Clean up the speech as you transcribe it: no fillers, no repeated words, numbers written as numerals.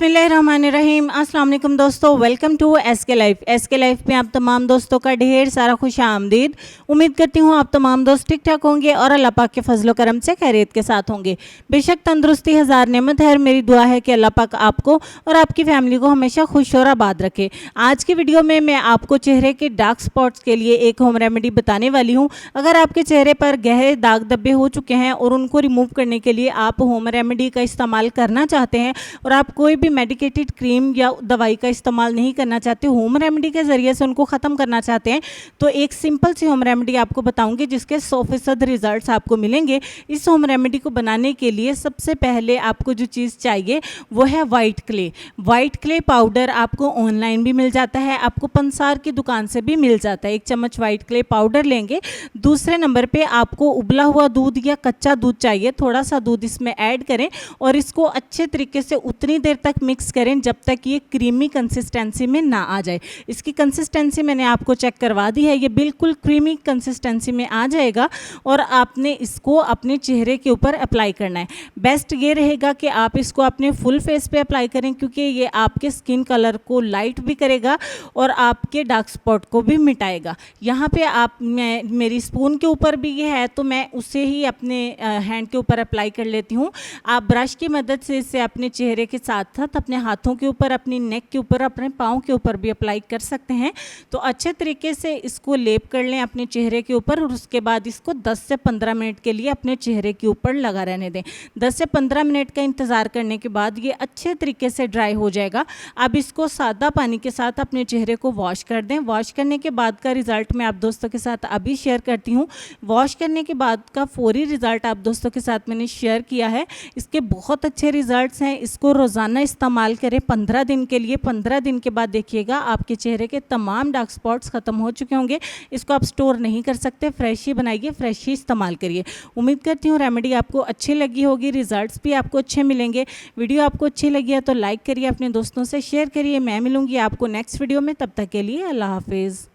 बिस्मिल्लाहिर्रहमानिर्रहीम। अस्सलाम वालेकुम दोस्तों, welcome to SK life. SK life में आप तमाम दोस्तों का ढेर सारा खुश आमदीद। उम्मीद करती हूँ आप तमाम दोस्त ठीक ठाक होंगे और अल्लाह पाक के फजलो करम से खैरियत के साथ होंगे। बेशक तंदुरुस्ती हज़ार नेमत है। मेरी दुआ है कि अल्लाह पाक आपको और आपकी फैमिली को हमेशा खुश और आबाद रखे। आज की वीडियो में मैं आपको चेहरे के डार्क स्पॉट्स के लिए एक होम रेमेडी बताने वाली हूँ। अगर आपके चेहरे पर गहरे दाग धब्बे हो चुके हैं और उनको रिमूव करने के लिए आप होम रेमेडी का इस्तेमाल करना चाहते हैं और आप कोई भी मेडिकेटेड क्रीम या दवाई का इस्तेमाल नहीं करना चाहते, होम रेमेडी के ज़रिए से उनको ख़त्म करना चाहते हैं, तो एक सिंपल सी होम रेमेडी आपको बताऊंगी जिसके 100% रिजल्ट्स आपको मिलेंगे। इस होम रेमेडी को बनाने के लिए सबसे पहले आपको जो चीज़ चाहिए वो है white clay. White clay powder आपको ऑनलाइन भी मिल जाता है, आपको पंसार की दुकान से भी मिल जाता है। 1 चम्मच वाइट क्ले पाउडर लेंगे। दूसरे नंबर पर आपको उबला हुआ दूध या कच्चा दूध चाहिए। थोड़ा सा दूध इसमें ऐड करें और इसको अच्छे तरीके से उतनी देर तक मिक्स करें जब तक ये क्रीमी कंसिस्टेंसी में ना आ जाए। इसकी कंसिस्टेंसी मैंने आपको चेक करवा दी है, ये बिल्कुल क्रीमी कंसिस्टेंसी में आ जाएगा और आपने इसको अपने चेहरे के ऊपर अप्लाई करना है। बेस्ट ये रहेगा कि आप इसको अपने फुल फेस पे अप्लाई करें क्योंकि ये आपके स्किन कलर को लाइट भी करेगा और आपके डार्क स्पॉट को भी मिटाएगा। यहाँ पे आप मेरी स्पून के ऊपर भी ये है तो मैं उसे ही अपने हैंड के ऊपर अप्लाई कर लेती हूँ। आप ब्रश की मदद से इसे अपने चेहरे के साथ साथ अपने हाथों के ऊपर, अपनी नेक के ऊपर, अपने पाँव के ऊपर भी अप्लाई कर सकते हैं। तो अच्छे तरीके से इसको लेप कर लें अपने चेहरे के ऊपर और उसके बाद इसको 10 से 15 मिनट के लिए अपने चेहरे के ऊपर लगा रहने दें। 10 से 15 मिनट का इंतज़ार करने के बाद ये अच्छे तरीके से ड्राई हो जाएगा। अब इसको सादा पानी के साथ अपने चेहरे को वॉश कर दें। वॉश करने के बाद का रिज़ल्ट मैं आप दोस्तों के साथ अभी शेयर करती हूँ। वॉश करने के बाद का फौरी रिज़ल्ट आप दोस्तों के साथ मैंने शेयर किया है। इसके बहुत अच्छे रिज़ल्ट्स हैं। इसको रोज़ाना इस्तेमाल करें 15 दिन के लिए। 15 दिन के बाद देखिएगा आपके चेहरे के तमाम डार्क स्पॉट्स ख़त्म हो चुके होंगे। इसको आप स्टोर नहीं कर सकते, फ्रेश ही बनाइए, फ्रेश ही इस्तेमाल करिए। उम्मीद करती हूँ रेमेडी आपको अच्छी लगी होगी, रिजल्ट्स भी आपको अच्छे मिलेंगे। वीडियो आपको अच्छी लगी है तो लाइक करिए, अपने दोस्तों से शेयर करिए। मैं मिलूँगी आपको नेक्स्ट वीडियो में, तब तक के लिए अल्लाह हाफिज़।